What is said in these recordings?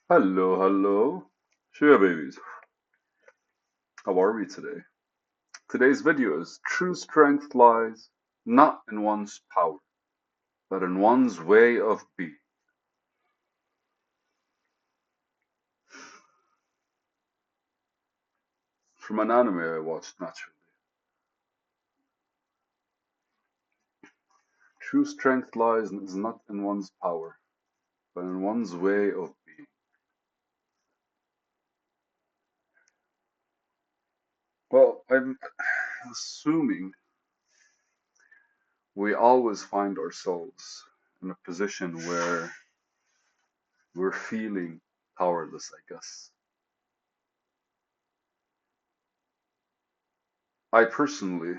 Hello, hello. Sure, babies. How are we today? Today's video is true strength lies not in one's power, but in one's way of being. From an anime I watched naturally. True strength lies is not in one's power, but in one's way of being. Well, I'm assuming we always find ourselves in a position where we're feeling powerless, I guess. I personally,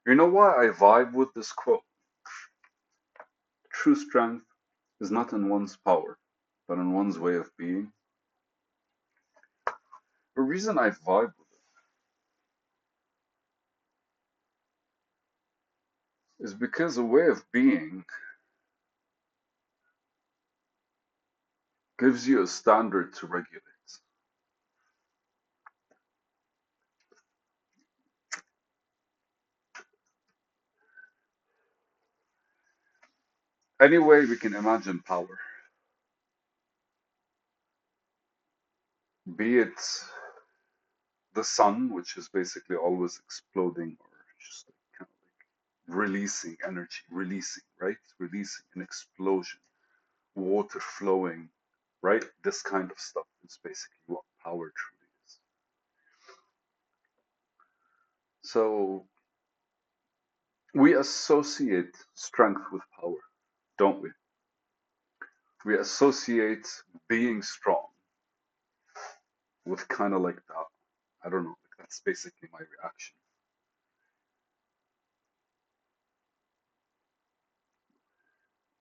you know why I vibe with this quote? True strength is not in one's power, but in one's way of being. The reason I vibe with it is because a way of being gives you a standard to regulate. Any way we can imagine power, be it the sun, which is basically always exploding or just like kind of like releasing energy, releasing, right? Releasing an explosion, water flowing, right? This kind of stuff is basically what power truly is. So we associate strength with power, don't we? We associate being strong with kind of like that. I don't know. Like that's basically my reaction.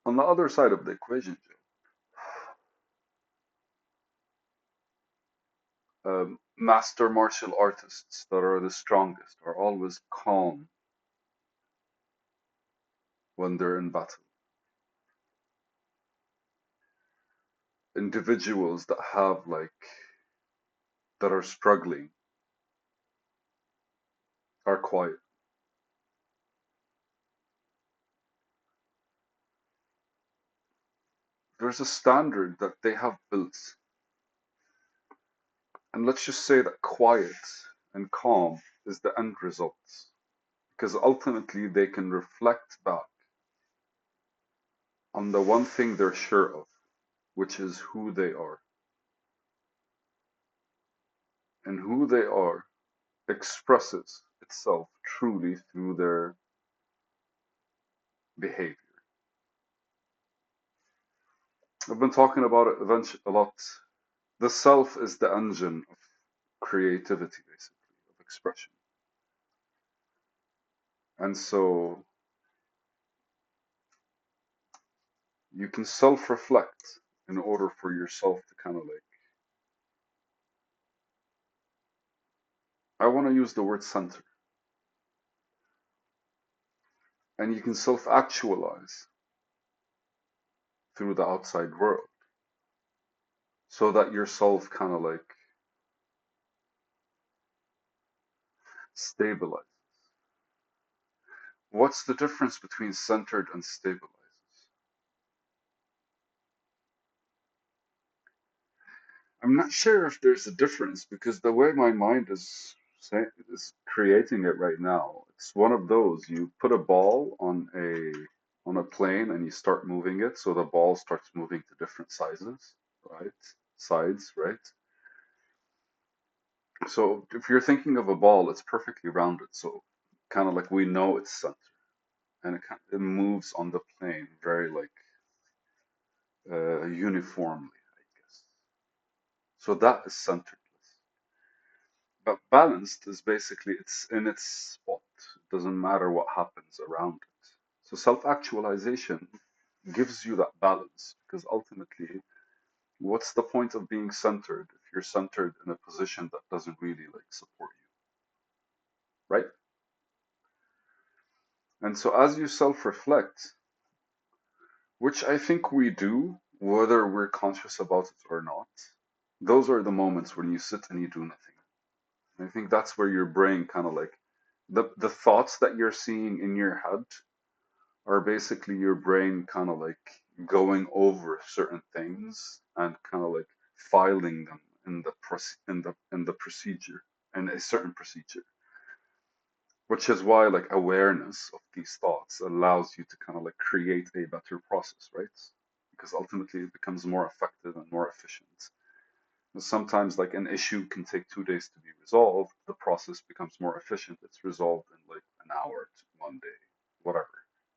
On the other side of the equation, Joe, master martial artists that are the strongest are always calm when they're in battle. Individuals that have like that are struggling are quiet. There's a standard that they have built, and let's just say that quiet and calm is the end result, because ultimately they can reflect back on the one thing they're sure of, which is who they are. And who they are expresses itself truly through their behavior. I've been talking about it a lot. The self is the engine of creativity, basically, of expression. And so you can self reflect in order for yourself to kind of like, I want to use the word center. And you can self actualize through the outside world so that yourself kind of like stabilize. What's the difference between centered and stabilizes? I'm not sure if there's a difference because the way my mind is creating it right now, it's one of those you put a ball on a plane and you start moving it, so the ball starts moving to different sizes, right? Sides, right? So if you're thinking of a ball, it's perfectly rounded, so kind of like we know it's center, and it moves on the plane very like uniformly, I guess. So that is centeredness. But balanced is basically it's in its spot. It doesn't matter what happens around it. So self-actualization gives you that balance because ultimately, what's the point of being centered if you're centered in a position that doesn't really like support you, right? And so as you self-reflect, which I think we do, whether we're conscious about it or not. Those are the moments when you sit and you do nothing. And I think that's where your brain kind of like the thoughts that you're seeing in your head are basically your brain kind of like going over certain things and kind of like filing them in the in the procedure in a certain procedure, which is why like awareness of these thoughts allows you to kind of like create a better process, right? Because ultimately it becomes more effective and more efficient. And sometimes like an issue can take 2 days to be resolved, the process becomes more efficient, it's resolved in like an hour to 1 day,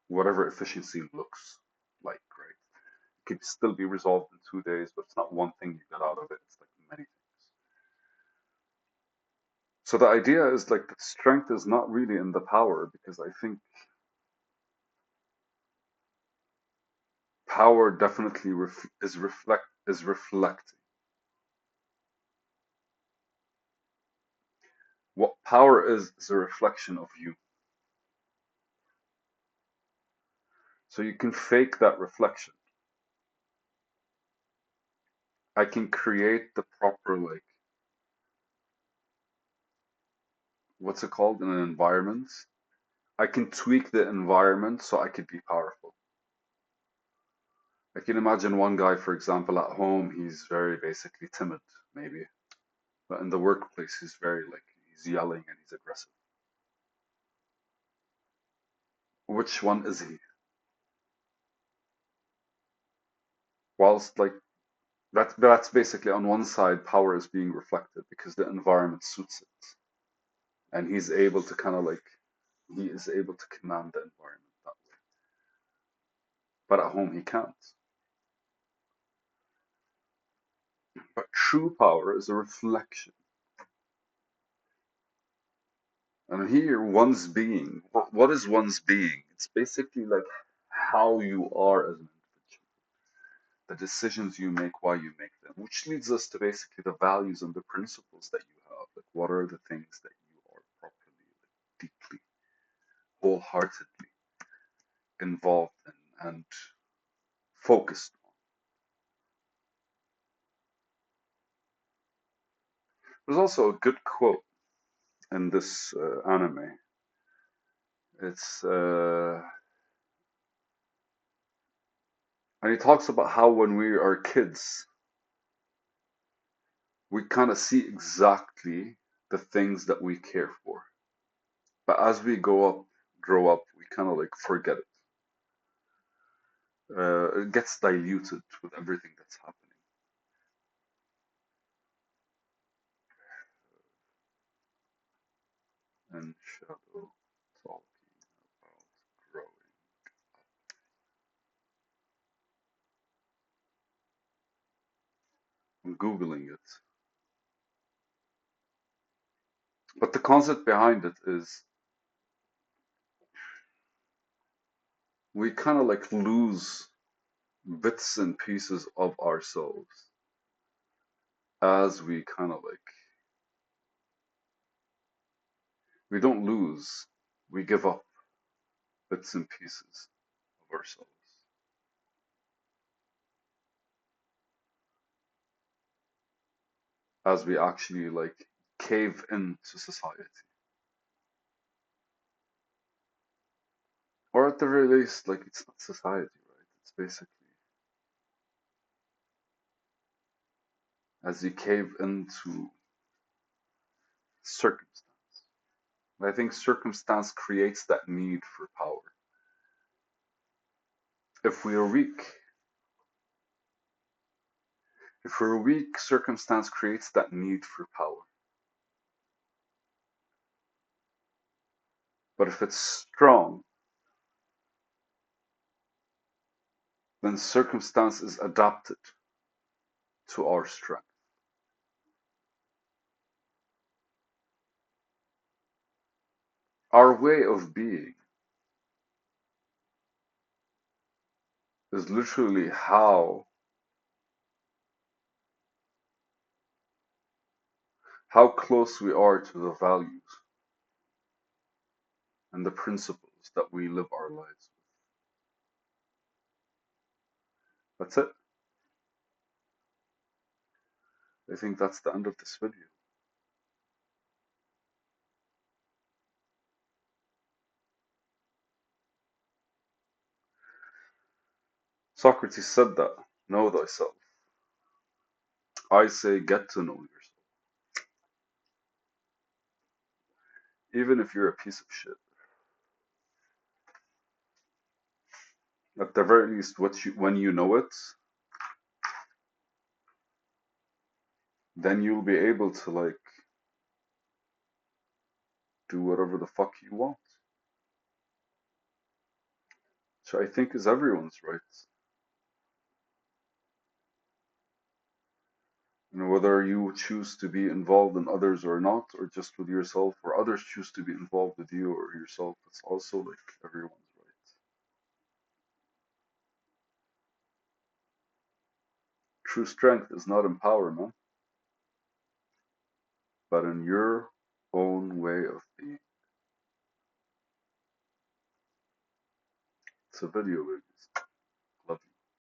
whatever efficiency looks like, right? It could still be resolved in 2 days, but it's not one thing you get out of it, it's like many things. So the idea is like that strength is not really in the power, because I think power definitely is reflecting. What power is a reflection of you. So you can fake that reflection. I can create the proper like what's it called in an environment. I can tweak the environment so I could be powerful. I can imagine one guy, for example, at home, he's very basically timid, maybe, but in the workplace, he's very like he's yelling and he's aggressive. Which one is he? Whilst like that's basically on one side, power is being reflected because the environment suits it, and he's able to kind of like he is able to command the environment that way. But at home, he can't. But true power is a reflection. And here, one's being, what is one's being? It's basically like how you are as an individual, the decisions you make, why you make them, which leads us to basically the values and the principles that you have. Like, what are the things that you are properly, like, deeply, wholeheartedly involved in and focused on? There's also a good quote in this anime. It's and he talks about how when we are kids, we kind of see exactly the things that we care for. But as we grow up, we kind of like forget it. It gets diluted with everything that's happening. And Shadow talking about growing. I'm Googling it. But the concept behind it is we kind of like lose bits and pieces of ourselves as we kind of like, we don't lose, we give up bits and pieces of ourselves as we actually like cave into society. Or at the very least, like it's not society, right? It's basically as you cave into circumstance. And I think circumstance creates that need for power. If we are weak, if we're weak, circumstance creates that need for power. But if it's strong, then circumstance is adapted to our strength. Our way of being is literally how close we are to the values and the principles that we live our lives That's it. I think that's the end of this video. Socrates said that. Know thyself. I say get to know yourself. Even if you're a piece of shit. At the very least, when you know it, then you'll be able to like do whatever the fuck you want. Which I think is everyone's right. You know, whether you choose to be involved in others or not, or just with yourself, or others choose to be involved with you or yourself, it's also like everyone's right. True strength is not in power, man, but in your own way of being. It's a video, babies.